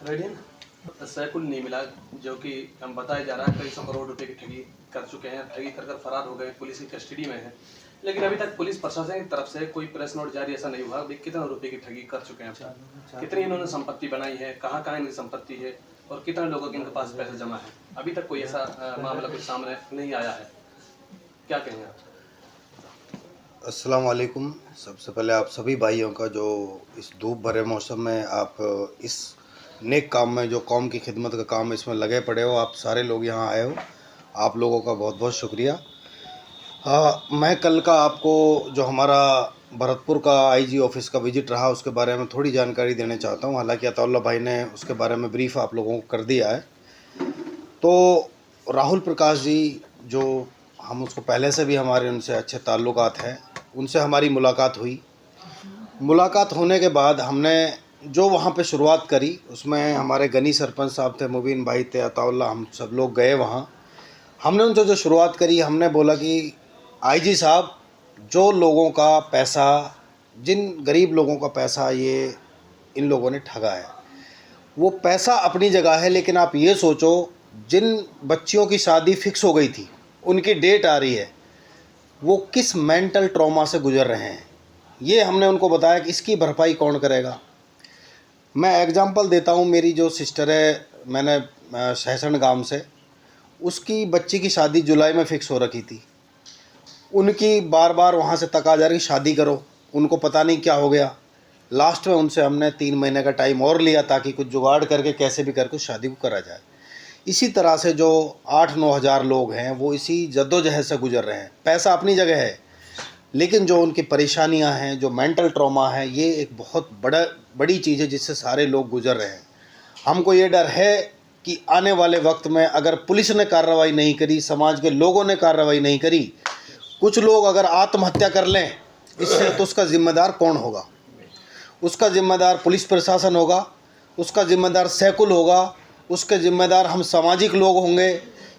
Radian सैकुल नहीं मिला, जो कि हम बताया जा रहा है कई सौ करोड़ रुपए की ठगी कर चुके हैं, ठगी कर फरार हो गए, पुलिस की कस्टडी में है। लेकिन अभी तक पुलिस प्रशासन की तरफ से कोई प्रेस नोट जारी ऐसा नहीं हुआ। अभी कितना रुपए की ठगी कर चुके हैं, कितनी इन्होंने संपत्ति बनाई है, कहाँ कहाँ इनकी संपत्ति है और कितने लोगों के इनके पास पैसे जमा है, अभी तक कोई ऐसा मामला कुछ सामने नहीं आया है। क्या कहेंगे आप? अस्सलाम वालेकुम। सबसे पहले आप सभी भाइयों का जो इस धूप भरे मौसम में आप इस नेक काम में, जो कौम की खिदमत का काम इसमें लगे पड़े हो, आप सारे लोग यहाँ आए हो, आप लोगों का बहुत बहुत शुक्रिया। मैं कल का आपको जो हमारा भरतपुर का आईजी ऑफिस का विज़िट रहा उसके बारे में थोड़ी जानकारी देना चाहता हूँ। हालांकि अताउल्लाह भाई ने उसके बारे में ब्रीफ आप लोगों को कर दिया है। तो राहुल प्रकाश जी, जो हम उसको पहले से भी हमारे उनसे अच्छे ताल्लुकात हैं, उनसे हमारी मुलाकात हुई। मुलाकात होने के बाद हमने जो वहाँ पे शुरुआत करी उसमें हमारे गनी सरपंच साहब थे, मुबीन भाई थे, अताउल्लाह, हम सब लोग गए वहाँ। हमने उनसे जो शुरुआत करी, हमने बोला कि आईजी साहब, जो लोगों का पैसा, जिन गरीब लोगों का पैसा ये इन लोगों ने ठगा है, वो पैसा अपनी जगह है, लेकिन आप ये सोचो जिन बच्चियों की शादी फिक्स हो गई थी, उनकी डेट आ रही है, वो किस मेंटल ट्रॉमा से गुजर रहे हैं। ये हमने उनको बताया कि इसकी भरपाई कौन करेगा। मैं एग्जांपल देता हूँ, मेरी जो सिस्टर है, मैंने सहसण गांव से, उसकी बच्ची की शादी जुलाई में फ़िक्स हो रखी थी। उनकी बार बार वहाँ से तका जा रही, शादी करो, उनको पता नहीं क्या हो गया। लास्ट में उनसे हमने 3 महीने का टाइम और लिया ताकि कुछ जुगाड़ करके कैसे भी करके शादी को करा जाए। इसी तरह से जो 8-9 हज़ार लोग हैं वो इसी जद्दोजहद से गुजर रहे हैं। पैसा अपनी जगह है, लेकिन जो उनकी परेशानियां हैं, जो मेंटल ट्रॉमा है, ये एक बहुत बड़ी चीज़ है जिससे सारे लोग गुजर रहे हैं। हमको ये डर है कि आने वाले वक्त में अगर पुलिस ने कार्रवाई नहीं करी, समाज के लोगों ने कार्रवाई नहीं करी, कुछ लोग अगर आत्महत्या कर लें इससे, तो उसका ज़िम्मेदार कौन होगा? उसका ज़िम्मेदार पुलिस प्रशासन होगा, उसका ज़िम्मेदार सैकुल होगा, उसके ज़िम्मेदार हम सामाजिक लोग होंगे,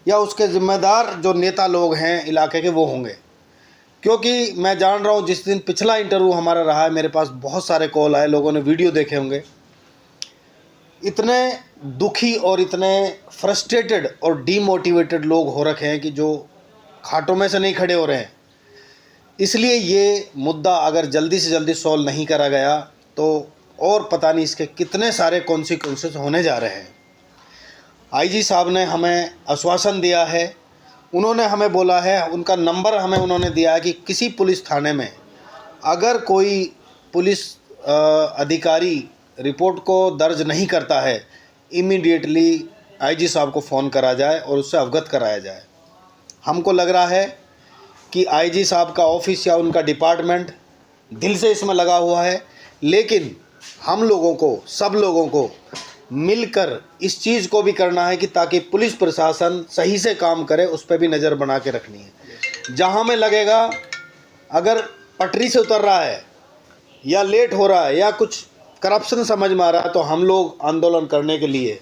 या उसके ज़िम्मेदार जो नेता लोग हैं इलाके के वो होंगे। क्योंकि मैं जान रहा हूँ, जिस दिन पिछला इंटरव्यू हमारा रहा है, मेरे पास बहुत सारे कॉल आए, लोगों ने वीडियो देखे होंगे। इतने दुखी और इतने फ्रस्ट्रेटेड और डीमोटिवेटेड लोग हो रखे हैं कि जो खाटों में से नहीं खड़े हो रहे हैं। इसलिए ये मुद्दा अगर जल्दी से जल्दी सॉल्व नहीं करा गया तो और पता नहीं इसके कितने सारे कॉन्सिक्वेंसेस होने जा रहे हैं। आईजी साहब ने हमें आश्वासन दिया है, उन्होंने हमें बोला है, उनका नंबर हमें उन्होंने दिया है कि किसी पुलिस थाने में अगर कोई पुलिस अधिकारी रिपोर्ट को दर्ज नहीं करता है, इमीडिएटली आईजी साहब को फ़ोन करा जाए और उससे अवगत कराया जाए। हमको लग रहा है कि आईजी साहब का ऑफिस या उनका डिपार्टमेंट दिल से इसमें लगा हुआ है, लेकिन हम लोगों को, सब लोगों को मिलकर इस चीज़ को भी करना है कि ताकि पुलिस प्रशासन सही से काम करे, उस पर भी नज़र बना के रखनी है। जहाँ में लगेगा अगर पटरी से उतर रहा है या लेट हो रहा है या कुछ करप्शन समझ में आ रहा है, तो हम लोग आंदोलन करने के लिए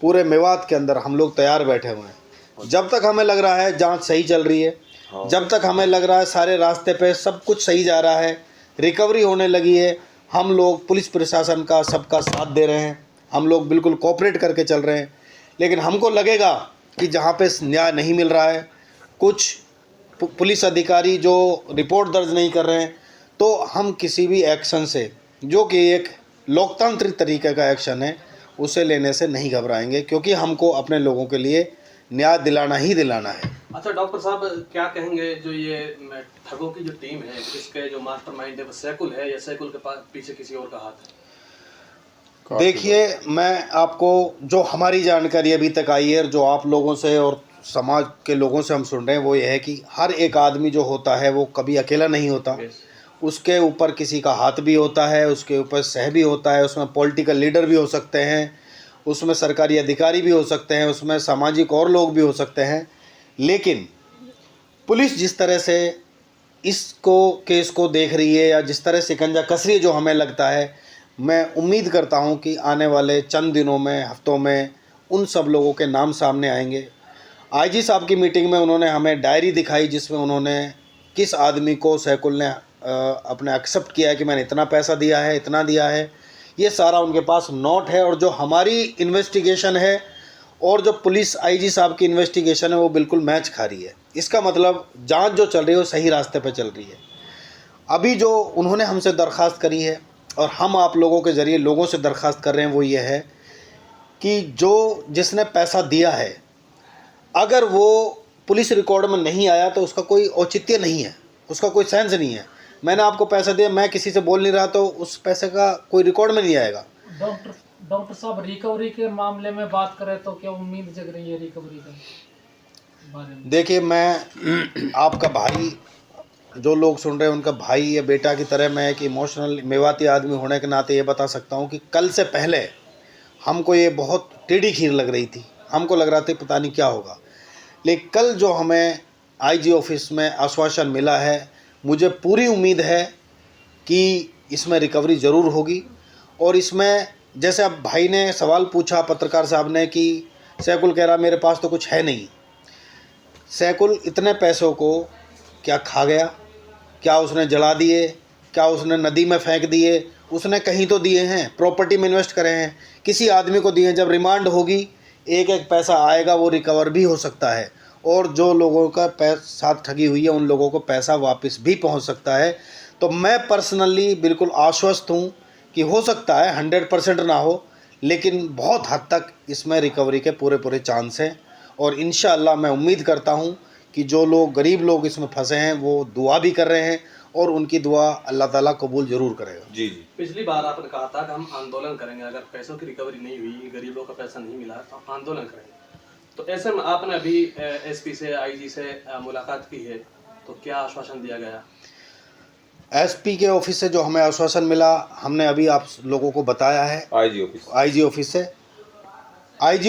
पूरे मेवात के अंदर हम लोग तैयार बैठे हुए हैं। जब तक हमें लग रहा है जांच सही चल रही है, जब तक हमें लग रहा है सारे रास्ते पे सब कुछ सही जा रहा है, रिकवरी होने लगी है, हम लोग पुलिस प्रशासन का सबका साथ दे रहे हैं, हम लोग बिल्कुल कोऑपरेट करके चल रहे हैं। लेकिन हमको लगेगा कि जहाँ पे न्याय नहीं मिल रहा है, कुछ पुलिस अधिकारी जो रिपोर्ट दर्ज नहीं कर रहे हैं, तो हम किसी भी एक्शन से, जो कि एक लोकतांत्रिक तरीके का एक्शन है, उसे लेने से नहीं घबराएंगे, क्योंकि हमको अपने लोगों के लिए न्याय दिलाना ही दिलाना है। अच्छा डॉक्टर साहब, क्या कहेंगे जो ये ठगों की जो टीम है, इसके जो मास्टरमाइंड है वो सैकुल है या सैकुल के पास पीछे किसी और का हाथ है? देखिए, मैं आपको जो हमारी जानकारी अभी तक आई है, जो आप लोगों से और समाज के लोगों से हम सुन रहे हैं, वो ये है कि हर एक आदमी जो होता है वो कभी अकेला नहीं होता। उसके ऊपर किसी का हाथ भी होता है, उसके ऊपर सह भी होता है, उसमें पॉलिटिकल लीडर भी हो सकते हैं, उसमें सरकारी अधिकारी भी हो सकते हैं, उसमें सामाजिक और लोग भी हो सकते हैं। लेकिन पुलिस जिस तरह से इसको केस को देख रही है या जिस तरह शिकंजा कस रही है, जो हमें लगता है, मैं उम्मीद करता हूं कि आने वाले चंद दिनों में, हफ्तों में उन सब लोगों के नाम सामने आएंगे। आईजी साहब की मीटिंग में उन्होंने हमें डायरी दिखाई, जिसमें उन्होंने किस आदमी को सैकुल ने अपने एक्सेप्ट किया है कि मैंने इतना पैसा दिया है, इतना दिया है, ये सारा उनके पास नोट है। और जो हमारी इन्वेस्टिगेशन है और जो पुलिस आईजी साहब की इन्वेस्टिगेशन है वो बिल्कुल मैच खा रही है। इसका मतलब जांच जो चल रही है वो सही रास्ते पे चल रही है। अभी जो उन्होंने हमसे दरख्वास्त करी है और हम आप लोगों के ज़रिए लोगों से दरख्वास्त कर रहे हैं वो ये है कि जो जिसने पैसा दिया है अगर वो पुलिस रिकॉर्ड में नहीं आया तो उसका कोई औचित्य नहीं है, उसका कोई सेंस नहीं है। मैंने आपको पैसा दिया, मैं किसी से बोल नहीं रहा तो उस पैसे का कोई रिकॉर्ड में नहीं आएगा। डॉक्टर साहब, रिकवरी के मामले में बात करें तो क्या उम्मीद जग रही है रिकवरी के बारे में? देखिए, मैं आपका भाई, जो लोग सुन रहे हैं उनका भाई या बेटा की तरह मैं एक इमोशनल मेवाती आदमी होने के नाते ये बता सकता हूँ कि कल से पहले हमको ये बहुत टेढ़ी खीर लग रही थी। हमको लग रहा था पता नहीं क्या होगा, लेकिन कल जो हमें आईजी ऑफिस में आश्वासन मिला है, मुझे पूरी उम्मीद है कि इसमें रिकवरी ज़रूर होगी। और इसमें जैसे अब भाई ने सवाल पूछा पत्रकार साहब ने कि सैकुल कह रहा मेरे पास तो कुछ है नहीं। सैकुल इतने पैसों को क्या खा गया? क्या उसने जला दिए? क्या उसने नदी में फेंक दिए? उसने कहीं तो दिए हैं, प्रॉपर्टी में इन्वेस्ट करे हैं, किसी आदमी को दिए हैं। जब रिमांड होगी एक एक पैसा आएगा, वो रिकवर भी हो सकता है और जो लोगों का साथ ठगी हुई है उन लोगों को पैसा वापस भी पहुंच सकता है। तो मैं पर्सनली बिल्कुल आश्वस्त हूं कि हो सकता है 100% ना हो, लेकिन बहुत हद तक इसमें रिकवरी के पूरे चांस हैं। और इंशाअल्लाह मैं उम्मीद करता हूं कि जो लोग गरीब लोग इसमें फंसे हैं वो दुआ भी कर रहे हैं और उनकी दुआ अल्लाह ताला कबूल ज़रूर करेगा। जी। पिछली बार आपने कहा था कि हम आंदोलन करेंगे, अगर पैसों की रिकवरी नहीं हुई, गरीबों का पैसा नहीं मिला तो हम आंदोलन करेंगे। तो ऐसे में आपने अभी एसपी से, आईजी से मुलाकात की है, तो क्या आश्वासन दिया गया? एसपी के ऑफिस से जो हमें आश्वासन मिला हमने अभी आप लोगों को बताया है। आईजी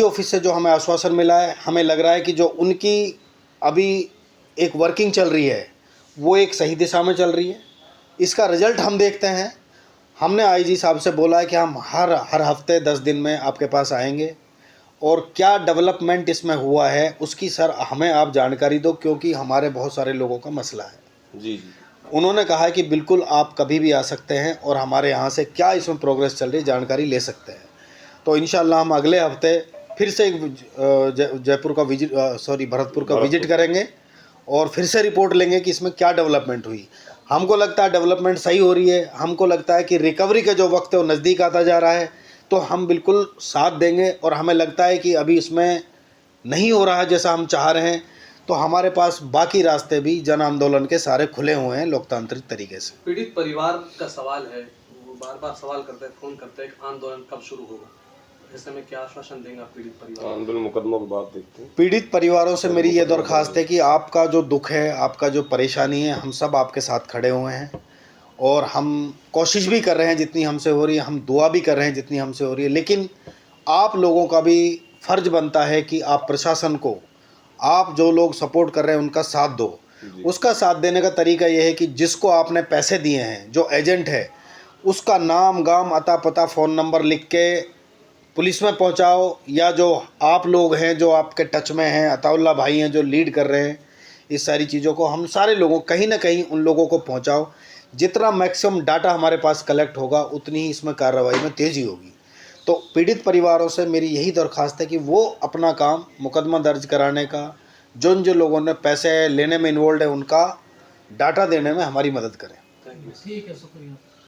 ऑफिस से जो हमें आश्वासन मिला है, हमें लग रहा है कि जो उनकी अभी एक वर्किंग चल रही है वो एक सही दिशा में चल रही है। इसका रिजल्ट हम देखते हैं। हमने आईजी साहब से बोला है कि हम हर हफ्ते 10 दिन में आपके पास आएंगे और क्या डेवलपमेंट इसमें हुआ है उसकी सर हमें आप जानकारी दो, क्योंकि हमारे बहुत सारे लोगों का मसला है। जी। उन्होंने कहा है कि बिल्कुल आप कभी भी आ सकते हैं और हमारे यहाँ से क्या इसमें प्रोग्रेस चल रही है जानकारी ले सकते हैं। तो इंशाल्लाह हम अगले हफ्ते फिर से भरतपुर का विजिट करेंगे और फिर से रिपोर्ट लेंगे कि इसमें क्या डेवलपमेंट हुई। हमको लगता है डेवलपमेंट सही हो रही है। हमको लगता है कि रिकवरी का जो वक्त है वो नज़दीक आता जा रहा है, तो हम बिल्कुल साथ देंगे। और हमें लगता है कि अभी इसमें नहीं हो रहा है जैसा हम चाह रहे हैं, तो हमारे पास बाकी रास्ते भी जन आंदोलन के सारे खुले हुए हैं लोकतांत्रिक तरीके से। पीड़ित परिवार का सवाल है, वो बार बार सवाल करते हैं, फ़ोन करते हैं कि आंदोलन कब शुरू होगा। ऐसे में क्या आश्वासन देंगे आप पीड़ित परिवार? आंदोलन मुकदमा की बात देखते हैं। पीड़ित परिवारों से मेरी ये दरख्वास्त है कि आपका जो दुख है, आपका जो परेशानी है, हम सब आपके साथ खड़े हुए हैं और हम कोशिश भी कर रहे हैं जितनी हमसे हो रही है, हम दुआ भी कर रहे हैं जितनी हमसे हो रही है। लेकिन आप लोगों का भी फ़र्ज़ बनता है कि आप प्रशासन को, आप जो लोग सपोर्ट कर रहे हैं उनका साथ दो। उसका साथ देने का तरीका ये है कि जिसको आपने पैसे दिए हैं, जो एजेंट है, उसका नाम, गाम, अता पता, फ़ोन नंबर लिख के पुलिस में पहुंचाओ, या जो आप लोग हैं जो आपके टच में हैं, अताउल्ला भाई हैं जो लीड कर रहे हैं इस सारी चीज़ों को, हम सारे लोगों कहीं ना कहीं उन लोगों को पहुंचाओ। जितना मैक्सिमम डाटा हमारे पास कलेक्ट होगा उतनी ही इसमें कार्रवाई में तेज़ी होगी। तो पीड़ित परिवारों से मेरी यही दरख्वास्त है कि वो अपना काम मुकदमा दर्ज कराने का, जो लोगों ने पैसे लेने में इन्वॉल्व है उनका डाटा देने में हमारी मदद करें। ठीक है, शुक्रिया।